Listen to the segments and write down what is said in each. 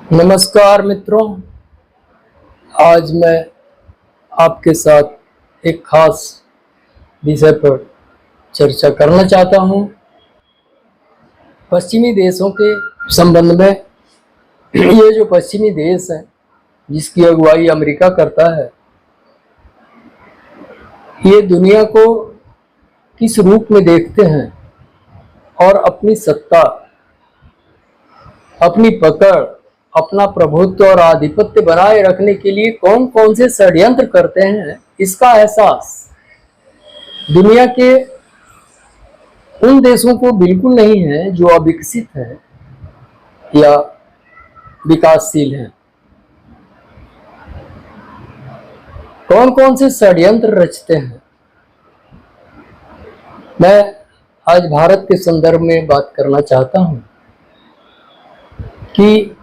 नमस्कार मित्रों, आज मैं आपके साथ एक खास विषय पर चर्चा करना चाहता हूं। पश्चिमी देशों के संबंध में ये जो पश्चिमी देश हैं जिसकी अगुवाई अमेरिका करता है, ये दुनिया को किस रूप में देखते हैं और अपनी सत्ता, अपनी पकड़, अपना प्रभुत्व और आधिपत्य बनाए रखने के लिए कौन कौन से षड्यंत्र करते हैं, इसका एहसास दुनिया के उन देशों को बिल्कुल नहीं है जो अविकसित है या विकासशील हैं। कौन कौन से षड्यंत्र रचते हैं, मैं आज भारत के संदर्भ में बात करना चाहता हूं कि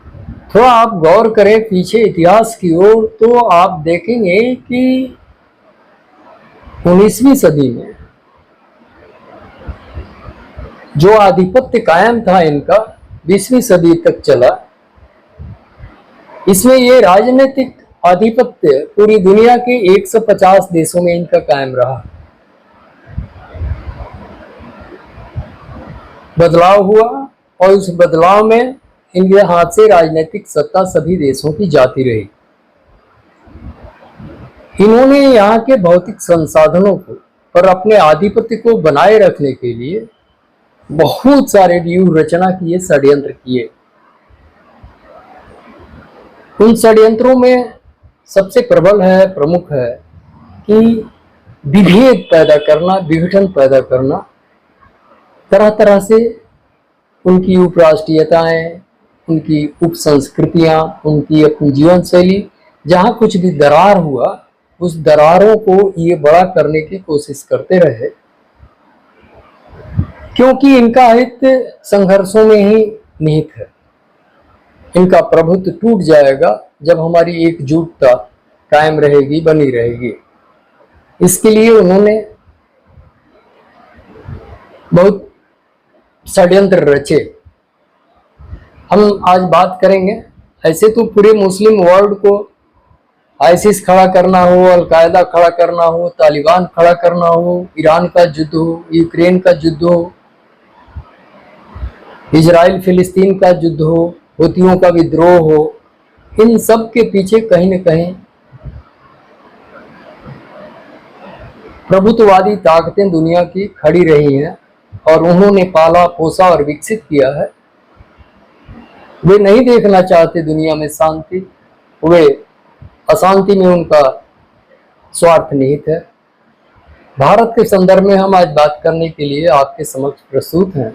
थोड़ा आप गौर करें पीछे इतिहास की ओर, तो आप देखेंगे कि 19वीं सदी में जो आधिपत्य कायम था इनका 20वीं सदी तक चला। इसमें ये राजनीतिक आधिपत्य पूरी दुनिया के 150 देशों में इनका कायम रहा। बदलाव हुआ और उस बदलाव में इनके हाथ से राजनीतिक सत्ता सभी देशों की जाती रही। इन्होंने यहाँ के भौतिक संसाधनों को और अपने आधिपत्य को बनाए रखने के लिए बहुत सारे व्यूह रचना किए, षड्यंत्र किए। उन षड्यंत्रों में सबसे प्रबल है, प्रमुख है कि विभेद पैदा करना, विघटन पैदा करना, तरह तरह से उनकी उपराष्ट्रीयताएं, उनकी उप संस्कृतियां, उनकी अपनी जीवन शैली, जहां कुछ भी दरार हुआ उस दरारों को ये बड़ा करने की कोशिश करते रहे, क्योंकि इनका हित संघर्षों में ही निहित है। इनका प्रभुत्व टूट जाएगा जब हमारी एकजुटता कायम रहेगी, बनी रहेगी। इसके लिए उन्होंने बहुत षड्यंत्र रचे। हम आज बात करेंगे। ऐसे तो पूरे मुस्लिम वर्ल्ड को आईसिस खड़ा करना हो, अलकायदा खड़ा करना हो, तालिबान खड़ा करना हो, ईरान का युद्ध हो, यूक्रेन का युद्ध हो, इजराइल फिलिस्तीन का युद्ध हो, हुतियों का विद्रोह हो, इन सब के पीछे कहीं न कहीं प्रभुत्ववादी ताकतें दुनिया की खड़ी रही हैं और उन्होंने पाला, पोसा और विकसित किया है। वे नहीं देखना चाहते दुनिया में शांति, वे अशांति में उनका स्वार्थ निहित है। भारत के संदर्भ में हम आज बात करने के लिए आपके समक्ष प्रस्तुत हैं।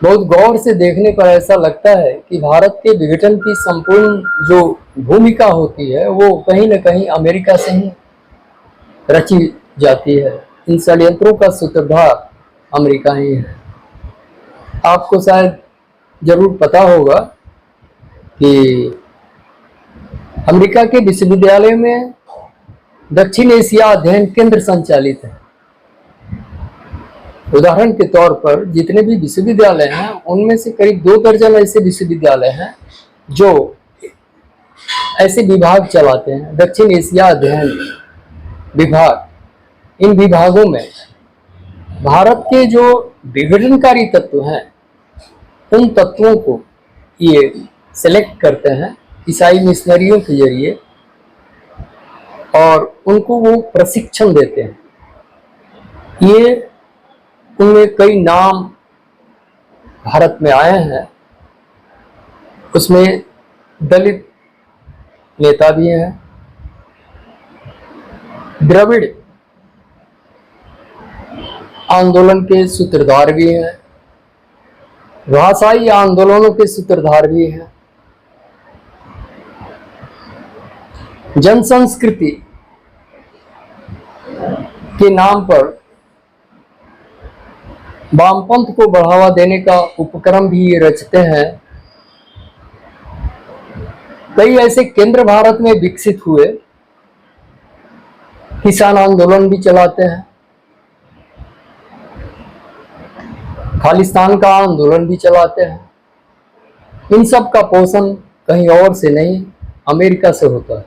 बहुत गौर से देखने पर ऐसा लगता है कि भारत के विघटन की संपूर्ण जो भूमिका होती है वो कहीं न कहीं अमेरिका से ही रची जाती है। इन षड्यंत्रों का सूत्रधार अमेरिका ही है। आपको शायद जरूर पता होगा कि अमेरिका के विश्वविद्यालय में दक्षिण एशिया अध्ययन केंद्र संचालित है। उदाहरण के तौर पर जितने भी विश्वविद्यालय हैं उनमें से करीब 2 दर्जन ऐसे विश्वविद्यालय हैं जो ऐसे विभाग चलाते हैं, दक्षिण एशिया अध्ययन विभाग। इन विभागों में भारत के जो विघटनकारी तत्व हैं उन तत्वों को ये सेलेक्ट करते हैं ईसाई मिशनरियों के जरिए और उनको वो प्रशिक्षण देते हैं। ये उनमें कई नाम भारत में आए हैं, उसमें दलित नेता भी हैं, द्रविड़ आंदोलन के सूत्रधार भी हैं, भाषाई आंदोलनों के सूत्रधार भी हैं, जन संस्कृति के नाम पर वामपंथ को बढ़ावा देने का उपक्रम भी ये रचते हैं। कई ऐसे केंद्र भारत में विकसित हुए, किसान आंदोलन भी चलाते हैं, खालिस्तान का आंदोलन भी चलाते हैं। इन सब का पोषण कहीं और से नहीं, अमेरिका से होता है।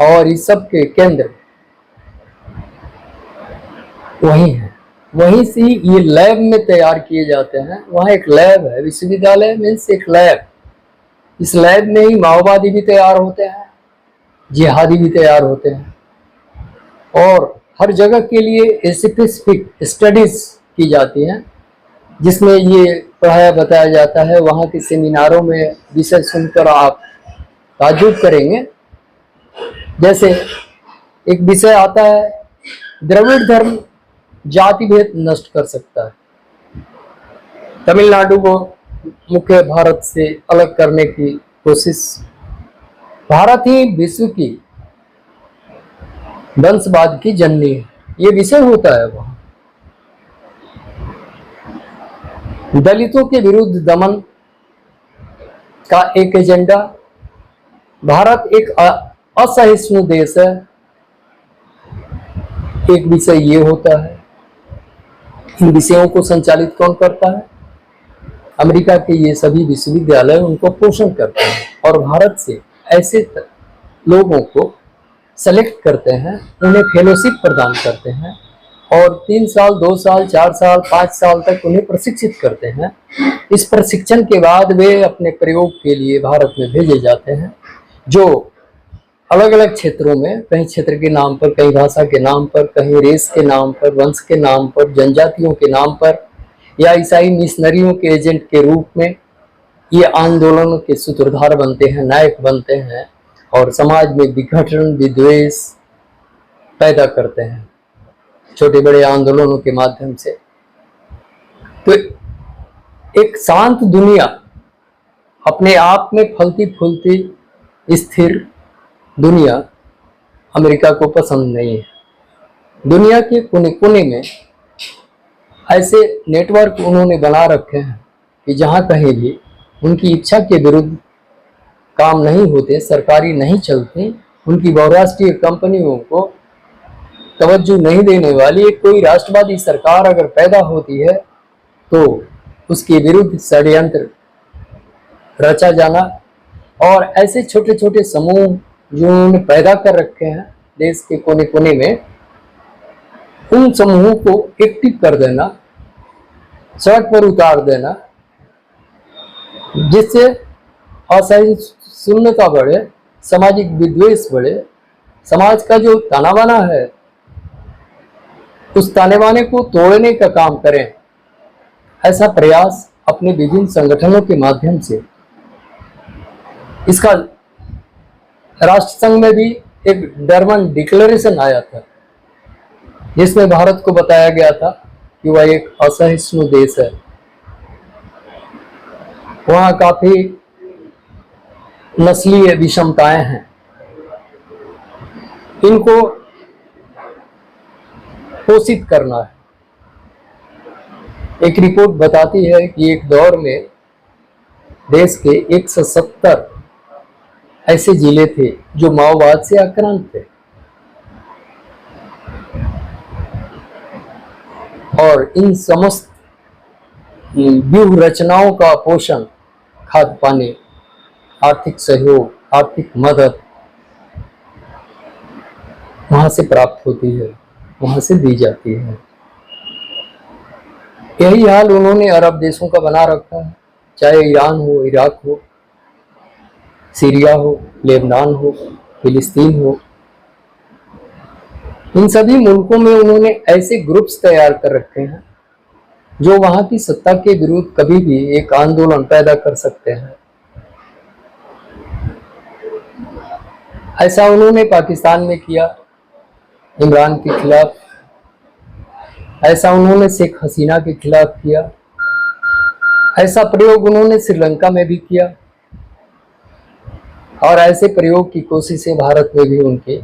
और इस सब के केंद्र वहीं है, वहीं से ये लैब में तैयार किए जाते हैं। वहाँ एक लैब है, विश्वविद्यालय मीन्स एक लैब। इस लैब में ही माओवादी भी तैयार होते हैं, जिहादी भी तैयार होते हैं, और हर जगह के लिए स्पेसिफिक स्टडीज की जाती हैं, जिसमें ये पढ़ाया बताया जाता है। वहाँ के सेमिनारों में विषय सुनकर आप ताज्जुब करेंगे। जैसे एक विषय आता है, द्रविड़ धर्म जाति भेद नष्ट कर सकता है। तमिलनाडु को मुख्य भारत से अलग करने की कोशिश। भारत ही विश्व की वंशवाद की जननी है, ये विषय होता है वहां। दलितों के विरुद्ध दमन का एक एजेंडा। भारत एक असहिष्णु देश है, एक विषय ये होता है। इन विषयों को संचालित कौन करता है? अमेरिका के ये सभी विश्वविद्यालय उनको पोषण करते हैं, और भारत से ऐसे लोगों को सेलेक्ट करते हैं, उन्हें फेलोशिप प्रदान करते हैं, और 3 साल 2 साल 4 साल 5 साल तक उन्हें प्रशिक्षित करते हैं। इस प्रशिक्षण के बाद वे अपने प्रयोग के लिए भारत में भेजे जाते हैं, जो अलग अलग क्षेत्रों में, कहीं क्षेत्र के नाम पर, कहीं भाषा के नाम पर, कहीं रेस के नाम पर, वंश के नाम पर, जनजातियों के नाम पर, या ईसाई मिशनरियों के एजेंट के रूप में ये आंदोलनों के सूत्रधार बनते हैं, नायक बनते हैं, और समाज में विघटन विद्वेष पैदा करते हैं छोटे बड़े आंदोलनों के माध्यम से। तो एक शांत दुनिया, अपने आप में फलती फूलती स्थिर दुनिया अमेरिका को पसंद नहीं है। दुनिया के कोने कोने में ऐसे नेटवर्क उन्होंने बना रखे हैं कि जहां कहीं भी उनकी इच्छा के विरुद्ध काम नहीं होते, सरकारी नहीं चलती, उनकी बहुराष्ट्रीय कंपनियों को तवज्जो नहीं देने वाली एक कोई राष्ट्रवादी सरकार अगर पैदा होती है, तो उसके विरुद्ध षड्यंत्र रचा जाना, और ऐसे छोटे छोटे समूह जो उन्होंने पैदा कर रखे हैं देश के कोने कोने में, उन समूहों को एक्टिव कर देना, सड़क पर उतार देना, जिससे असहिष्णुता बढ़े, सामाजिक विद्वेष बढ़े, समाज का जो ताना बाना है उस ताने बाने को तोड़ने का काम करें। ऐसा प्रयास अपने विभिन्न संगठनों के माध्यम से, इसका राष्ट्र संघ में भी एक डर्बन डिक्लेरेशन आया था, जिसमें भारत को बताया गया था कि वह एक असहिष्णु देश है। वहाँ काफी नस्लीय विषमताएं हैं, इनको पोषित करना है। एक रिपोर्ट बताती है कि एक दौर में देश के 170 ऐसे जिले थे जो माओवाद से आक्रांत थे, और इन समस्त व्यूह रचनाओं का पोषण, खाद्य पानी, आर्थिक सहयोग, आर्थिक मदद वहां से प्राप्त होती है, वहां से दी जाती है। यही हाल उन्होंने अरब देशों का बना रखा है, चाहे ईरान हो, इराक हो, सीरिया हो, लेबनान हो, फिलिस्तीन हो। इन सभी मुल्कों में उन्होंने ऐसे ग्रुप्स तैयार कर रखे हैं जो वहां की सत्ता के विरुद्ध कभी भी एक आंदोलन पैदा कर सकते हैं। ऐसा उन्होंने पाकिस्तान में किया इमरान के खिलाफ, ऐसा उन्होंने शेख हसीना के खिलाफ किया, ऐसा प्रयोग उन्होंने श्रीलंका में भी किया, और ऐसे प्रयोग की कोशिशें भारत में भी उनके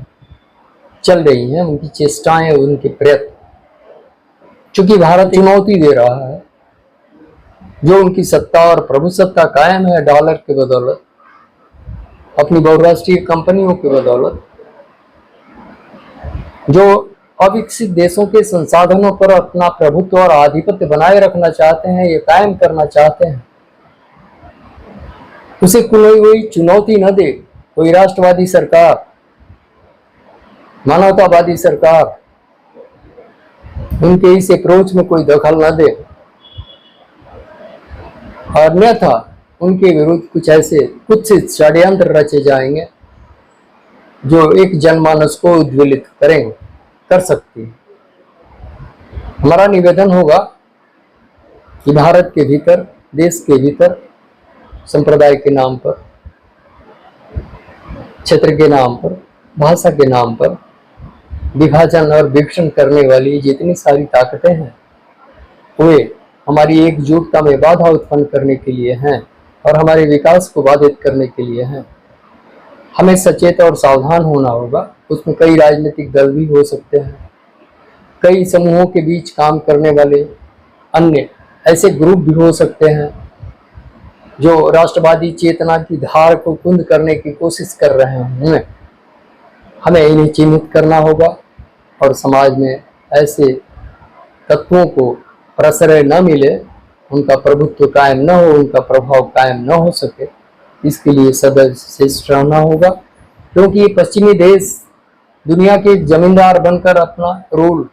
चल रही हैं, उनकी चेष्टाएं, उनके प्रयत्न। चूंकि भारत चुनौती दे रहा है, जो उनकी सत्ता और प्रभुसत्ता कायम है डॉलर के बदौलत, अपनी बहुराष्ट्रीय कंपनियों के बदौलत, जो अविकसित देशों के संसाधनों पर अपना प्रभुत्व और आधिपत्य बनाए रखना चाहते हैं, ये कायम करना चाहते हैं, उसे कोई चुनौती न दे, कोई राष्ट्रवादी सरकार, मानवतावादी सरकार उनके इस अप्रोच में कोई दखल न दे, और अन्यथा उनके विरुद्ध कुछ ऐसे कुछ षड्यंत्र रचे जाएंगे जो एक जनमानस को उद्वेलित करेंगे, कर सकती है। हमारा निवेदन होगा कि भारत के भीतर, देश के भीतर संप्रदाय के नाम पर, क्षेत्र के नाम पर, भाषा के नाम पर विभाजन और विभक्षण करने वाली जितनी सारी ताकतें हैं वे हमारी एकजुटता में बाधा उत्पन्न करने के लिए हैं और हमारे विकास को बाधित करने के लिए हैं। हमें सचेत और सावधान होना होगा। उसमें कई राजनीतिक दल भी हो सकते हैं, कई समूहों के बीच काम करने वाले अन्य ऐसे ग्रुप भी हो सकते हैं जो राष्ट्रवादी चेतना की धार को कुंद करने की कोशिश कर रहे हैं। हमें इन्हें चिन्हित करना होगा और समाज में ऐसे तत्वों को प्रश्रय न मिले, उनका प्रभुत्व कायम न हो, उनका प्रभाव कायम न हो सके, इसके लिए सदैव सचेत रहना होगा। क्योंकि ये पश्चिमी देश दुनिया के जमींदार बनकर अपना रूल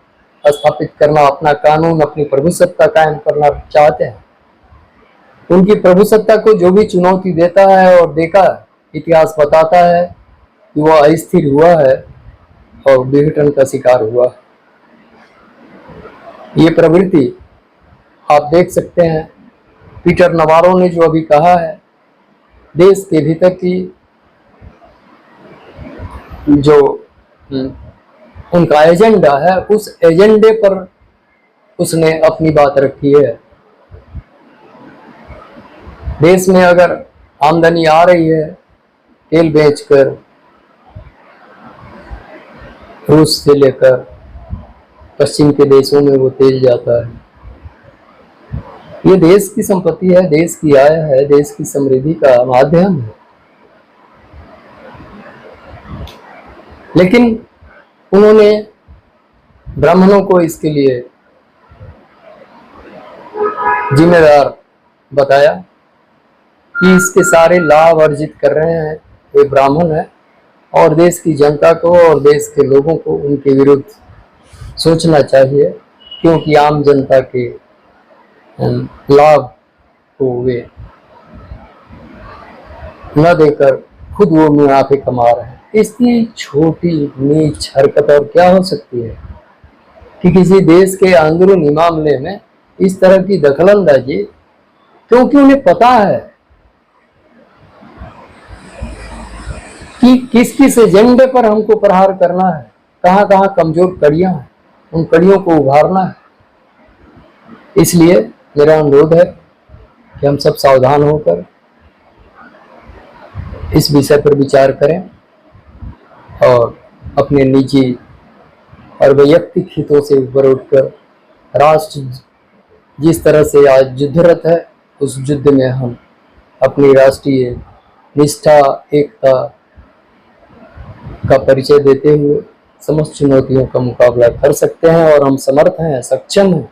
स्थापित करना, अपना कानून, अपनी प्रभुसत्ता कायम करना चाहते हैं। उनकी प्रभुसत्ता को जो भी चुनौती देता है और देखा, इतिहास बताता है कि वह अस्थिर हुआ है और विघटन का शिकार हुआ। ये प्रवृत्ति आप देख सकते हैं, पीटर नवारो ने जो अभी कहा है, देश के भीतर की जो उनका एजेंडा है, उस एजेंडे पर उसने अपनी बात रखी है। देश में अगर आमदनी आ रही है तेल बेचकर, रूस से लेकर पश्चिम के देशों में वो तेल जाता है, ये देश की संपत्ति है, देश की आय है, देश की समृद्धि का माध्यम है। लेकिन उन्होंने ब्राह्मणों को इसके लिए जिम्मेदार बताया कि इसके सारे लाभ अर्जित कर रहे हैं वे ब्राह्मण हैं, और देश की जनता को और देश के लोगों को उनके विरुद्ध सोचना चाहिए, क्योंकि आम जनता के लाभ को वे न देकर खुद वो मुनाफे कमा रहे हैं। इसकी छोटी नीच हरकत और क्या हो सकती है कि किसी देश के अंदरूनी मामले में इस तरह की दखलंदाजी, क्योंकि उन्हें पता है कि किस किस एजेंडे पर हमको प्रहार करना है, कहाँ कहाँ कमजोर कड़ियां हैं, उन कड़ियों को उभारना है। इसलिए मेरा अनुरोध है कि हम सब सावधान होकर इस विषय पर विचार करें और अपने निजी और वैयक्तिक हितों से ऊपर उठकर राष्ट्र जिस तरह से आज युद्धरत है, उस युद्ध में हम अपनी राष्ट्रीय निष्ठा, एकता का परिचय देते हुए समस्त चुनौतियों का मुकाबला कर सकते हैं। और हम समर्थ हैं, सक्षम हैं,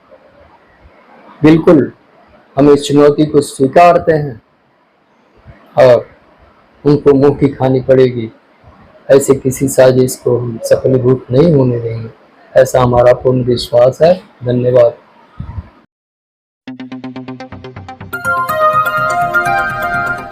बिल्कुल हम इस चुनौती को स्वीकारते हैं और उनको मुंह की खानी पड़ेगी। ऐसे किसी साजिश को हम सफलीभूत नहीं होने देंगे, ऐसा हमारा पूर्ण विश्वास है। धन्यवाद।